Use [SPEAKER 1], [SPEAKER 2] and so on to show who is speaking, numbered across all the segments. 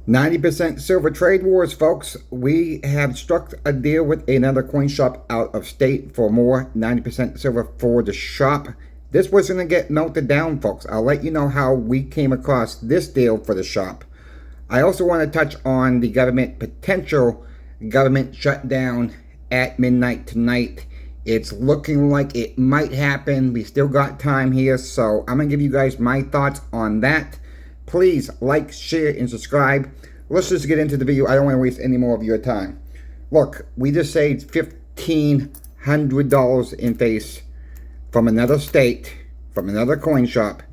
[SPEAKER 1] 90% silver trade wars, folks. We have struck a deal with another coin shop out of state for more 90% silver for the shop. This was going to get melted down, folks. I'll let you know how we came across this deal for the shop. I also want to touch on the potential government shutdown at midnight tonight. It's looking like it might happen. We still got time here, so I'm going to give you guys my thoughts on that. Please like, share, and subscribe. Let's just get into the video. I don't want to waste any more of your time. Look, we just saved $1,500 in face from another state, from another coin shop,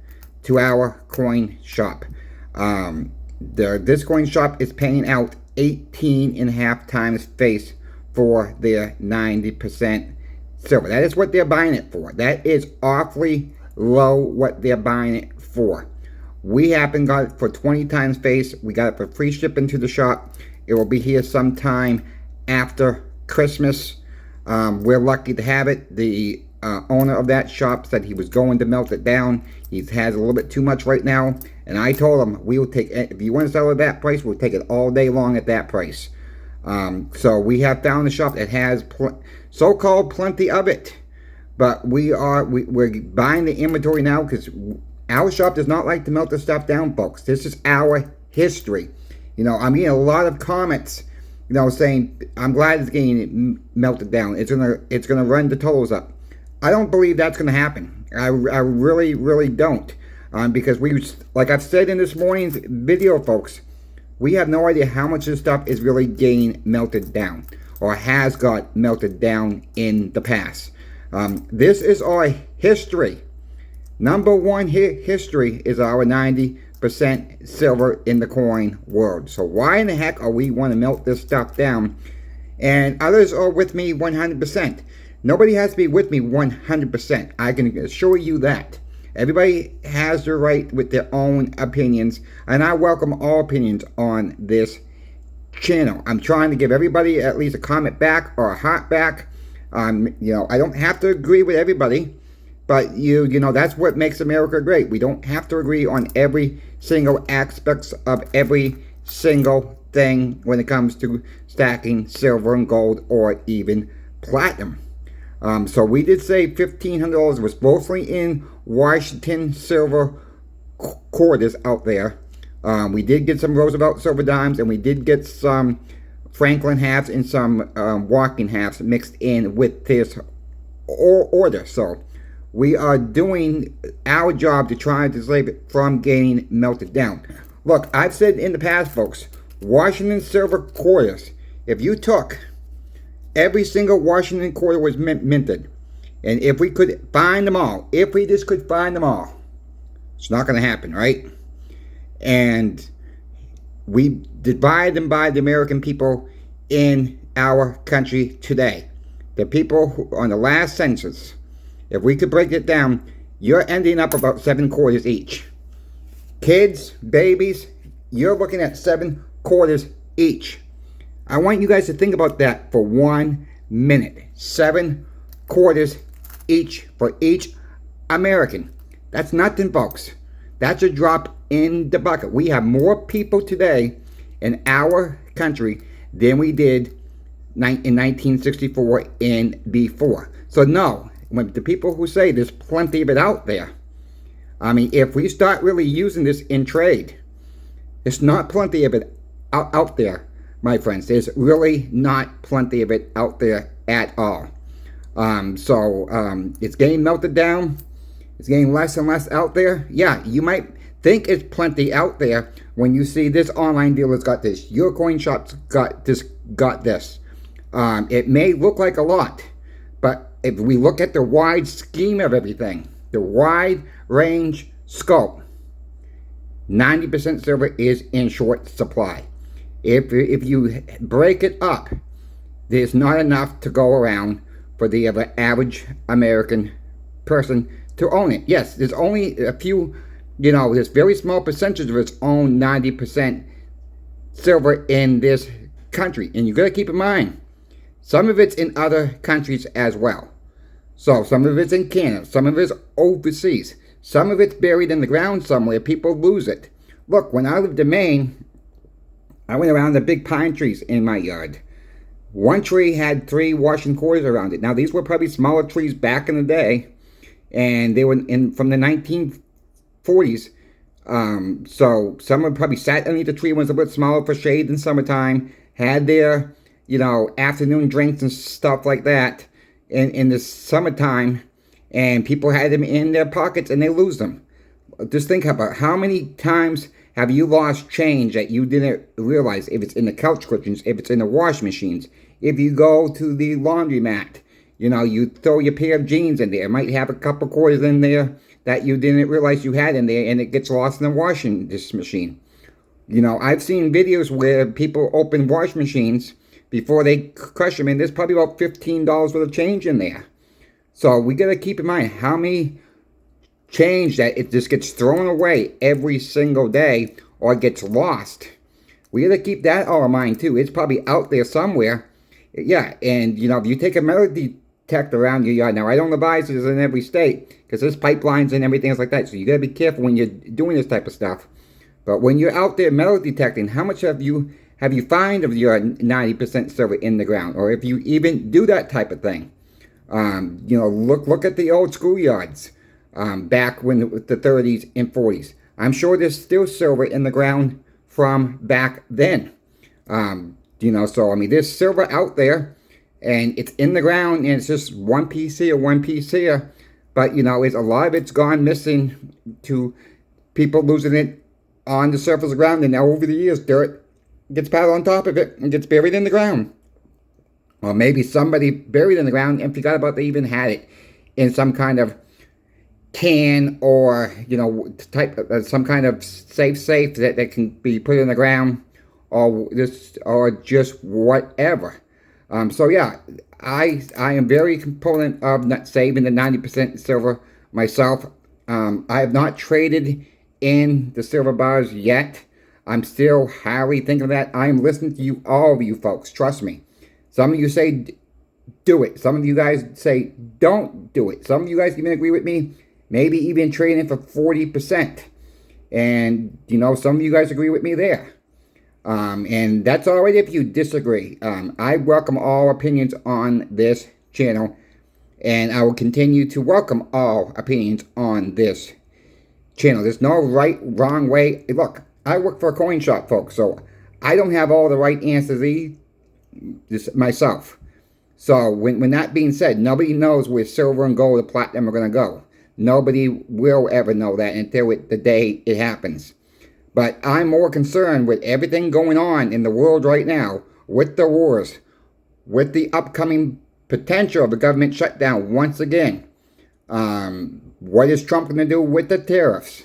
[SPEAKER 1] to our coin shop. This coin shop is paying out 18.5 times face for their 90% silver. That is what they're buying it for. That is awfully low what they're buying it for. We happen got it for 20 times face. We got it for free shipping to the shop. It will be here sometime after Christmas. We're lucky to have it. The owner of that shop said he was going to melt it down. He has a little bit too much right now. And I told him, we will take, if you want to sell it at that price, we'll take it all day long at that price. So we have found a shop that has so-called plenty of it. But we're buying the inventory now because our shop does not like to melt the stuff down, folks. This is our history. You know, I'm getting a lot of comments, you know, saying, I'm glad it's getting melted down. It's gonna run the totals up. I don't believe that's gonna happen. I really, really don't. Because like I've said in this morning's video, folks, we have no idea how much of this stuff is really getting melted down or has got melted down in the past. This is our history. Number one history is our 90% silver in the coin world. So why in the heck are we want to melt this stuff down? And others are with me 100%. Nobody has to be with me 100%. I can assure you that. Everybody has the right with their own opinions, and I welcome all opinions on this channel. I'm trying to give everybody at least a comment back or a heart back. You know, I don't have to agree with everybody. But you know, that's what makes America great. We don't have to agree on every single aspects of every single thing when it comes to stacking silver and gold or even platinum. So we did say $1,500 was mostly in Washington silver quarters out there. We did get some Roosevelt silver dimes, and we did get some Franklin halves and some Walking halves mixed in with this order. So we are doing our job to try to save it from getting melted down. Look, I've said in the past, folks, Washington silver quarters, if you took every single Washington quarter was minted, and if we could find them all, if we just could find them all, it's not going to happen, right? And we divide them by the American people in our country today. The people who, on the last census, if we could break it down, you're ending up about 7 quarters each. Kids, babies, you're looking at 7 quarters each. I want you guys to think about that for 1 minute. 7 quarters each for each American. That's nothing, folks. That's a drop in the bucket. We have more people today in our country than we did in 1964 and before. So no. When the people who say there's plenty of it out there, I mean, if we start really using this in trade, it's not plenty of it out there, my friends. There's really not plenty of it out there at all. It's getting melted down. It's getting less and less out there. Yeah, you might think it's plenty out there when you see this online dealer's got this. Your coin shop's got this. It may look like a lot, but if we look at the wide scheme of everything, the wide range scope, 90% silver is in short supply. If you break it up, there's not enough to go around for the average American person to own it. Yes, there's only a few, you know, there's very small percentage of its own 90% silver in this country. And you got to keep in mind, some of it's in other countries as well. So some of it's in Canada, some of it's overseas, some of it's buried in the ground somewhere. People lose it. Look, when I lived in Maine, I went around the big pine trees in my yard. One tree had 3 washing quarters around it. Now, these were probably smaller trees back in the day, and they were in from the 1940s. So some would probably sat underneath the tree, ones a bit smaller for shade in summertime, had their, afternoon drinks and stuff like that in the summertime, and people had them in their pockets and they lose them. Just think about how many times have you lost change that you didn't realize, if it's in the couch cushions, if it's in the wash machines, if you go to the laundromat, you throw your pair of jeans in there, it might have a couple quarters in there that you didn't realize you had in there, and it gets lost in the washing machine. I've seen videos where people open wash machines before they crush them, and there's probably about $15 worth of change in there. So we got to keep in mind how many change that it just gets thrown away every single day or gets lost. We got to keep that all in mind too. It's probably out there somewhere. Yeah, and if you take a metal detector around your yard, now I don't advise this in every state because there's pipelines and everything else like that, so you got to be careful when you're doing this type of stuff. But when you're out there metal detecting, how much have you found of your 90% silver in the ground, or if you even do that type of thing? Look at the old schoolyards. Back when the 30s and 40s. I'm sure there's still silver in the ground from back then. So there's silver out there, and it's in the ground, and it's just one piece here, one piece here. But it's a lot of it's gone missing to people losing it on the surface of the ground, and now over the years, dirt gets piled on top of it and gets buried in the ground. Or maybe somebody buried in the ground and forgot about they even had it in some kind of can, or some kind of safe that can be put in the ground, or just whatever. So yeah, I am very proponent of not saving the 90% silver myself. I have not traded in the silver bars yet. I'm still highly thinking of that. I am listening to you, all of you folks. Trust me. Some of you say do it. Some of you guys say don't do it. Some of you guys even agree with me. Maybe even trading for 40%. And, some of you guys agree with me there. And that's all right if you disagree. I welcome all opinions on this channel. And I will continue to welcome all opinions on this channel. There's no right, wrong way. Look, I work for a coin shop, folks. So I don't have all the right answers myself. So when that being said, nobody knows where silver and gold and platinum are going to go. Nobody will ever know that until the day it happens. But I'm more concerned with everything going on in the world right now, with the wars, with the upcoming potential of a government shutdown once again. What is Trump going to do with the tariffs?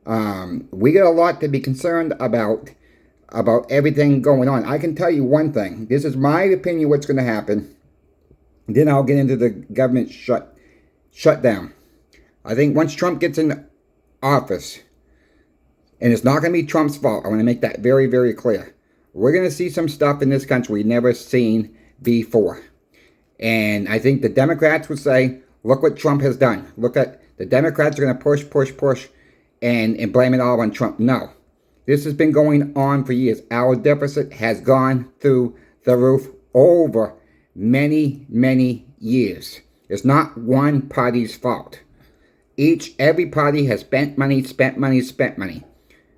[SPEAKER 1] We got a lot to be concerned about everything going on. I can tell you one thing. This is my opinion what's going to happen. Then I'll get into the government shutdown. I think once Trump gets in office, and it's not going to be Trump's fault, I want to make that very, very clear. We're going to see some stuff in this country we've never seen before. And I think the Democrats would say, look what Trump has done. Look at the Democrats are going to push, and blame it all on Trump. No. This has been going on for years. Our deficit has gone through the roof over many, many years. It's not one party's fault. Every party has spent money.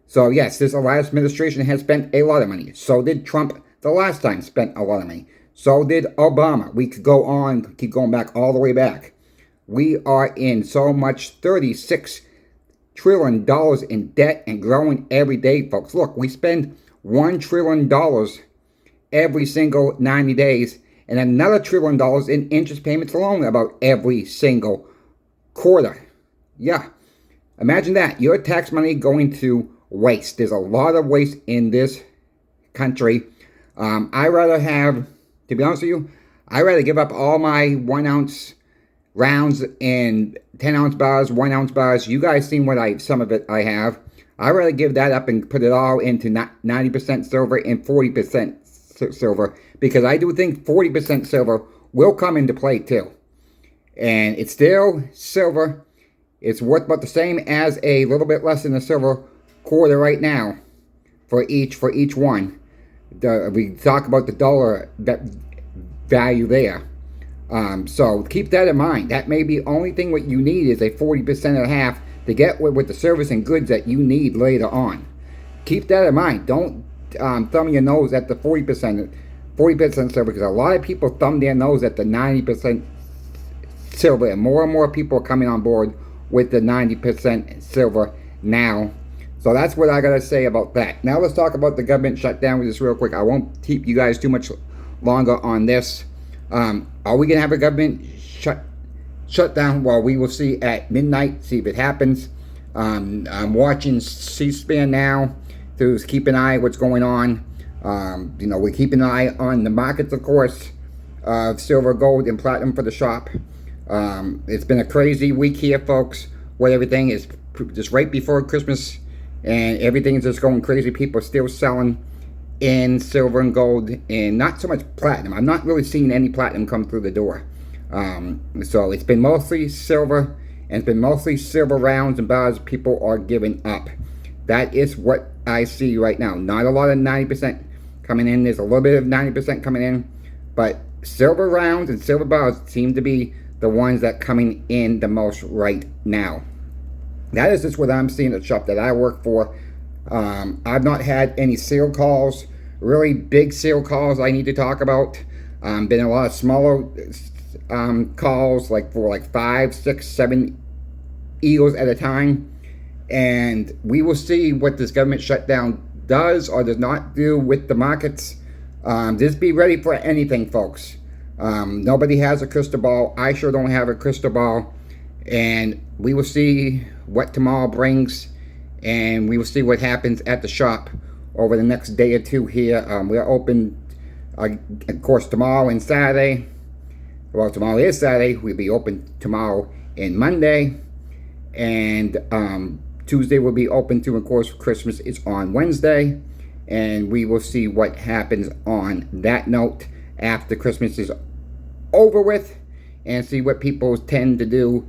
[SPEAKER 1] So yes, this last administration has spent a lot of money. So did Trump the last time spent a lot of money. So did Obama. We could go on, keep going back all the way back. We are in so much $36 trillion in debt and growing every day, folks. Look, we spend $1 trillion every single 90 days and another $1 trillion in interest payments alone about every single quarter. Yeah, imagine that. Your tax money going to waste. There's a lot of waste in this country. I rather have, to be honest with you, I rather give up all my 1 ounce rounds and 10 ounce bars, 1 ounce bars. You guys seen some of it I have. I'd rather give that up and put it all into 90% silver and 40% silver, because I do think 40% silver will come into play too. And it's still silver. It's worth about the same as a little bit less than a silver quarter right now for each one. We talk about the dollar value there. So keep that in mind. That may be only thing what you need is a 40% and a half to get with the service and goods that you need later on. Keep that in mind. Don't thumb your nose at the 40% silver, because a lot of people thumb their nose at the 90% silver, and more people are coming on board with the 90% silver now. So that's what I gotta say about that. Now let's talk about the government shutdown just real quick. I won't keep you guys too much longer on this. Are we gonna have a government shutdown? Well, we will see at midnight, see if it happens. I'm watching C-SPAN now to keep an eye what's going on. We keep an eye on the markets, of course, silver, gold, and platinum for the shop. It's been a crazy week here, folks, where everything is just right before Christmas, and everything is just going crazy. People are still selling in silver and gold, and not so much platinum. I'm not really seeing any platinum come through the door. So it's been mostly silver, and it's been mostly silver rounds and bars. People are giving up. That is what I see right now. Not a lot of 90% coming in. There's a little bit of 90% coming in, but silver rounds and silver bars seem to be the ones that coming in the most right now. That is just what I'm seeing at the shop that I work for. I've not had any sale calls, really big sale calls I need to talk about. Been a lot of smaller calls, like for like 5, 6, 7 eagles at a time. And we will see what this government shutdown does or does not do with the markets. Just be ready for anything, folks. Nobody has a crystal ball. I sure don't have a crystal ball. And we will see what tomorrow brings. And we will see what happens at the shop over the next day or two here. We're open, of course, tomorrow and Saturday. Well, tomorrow is Saturday. We'll be open tomorrow and Monday. And Tuesday will be open too. Of course, Christmas is on Wednesday. And we will see what happens on that note after Christmas is over with, and see what people tend to do,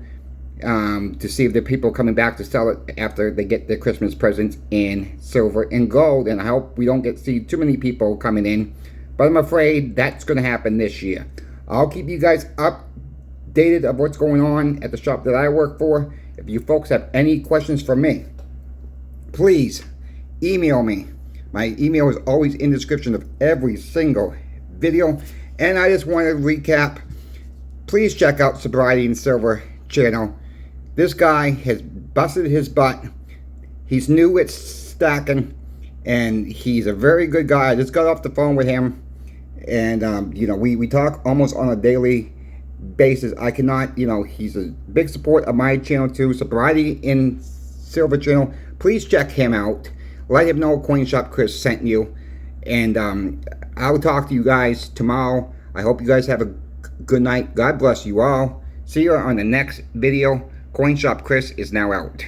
[SPEAKER 1] to see if the people coming back to sell it after they get their Christmas presents in silver and gold. And I hope we don't see too many people coming in, but I'm afraid that's going to happen this year. I'll keep you guys updated of what's going on at the shop that I work for. If you folks have any questions for me, please email me. My email is always in the description of every single video. And I just want to recap. Please check out Sobriety and Silver channel. This guy has busted his butt. He's new at stacking, and he's a very good guy. I just got off the phone with him, and we talk almost on a daily basis. I cannot, he's a big support of my channel too, Sobriety and Silver channel. Please check him out. Let him know Coin Shop Chris sent you. And I'll talk to you guys tomorrow. I hope you guys have a good night. God bless you all. See you on the next video. Coin Shop Chris is now out.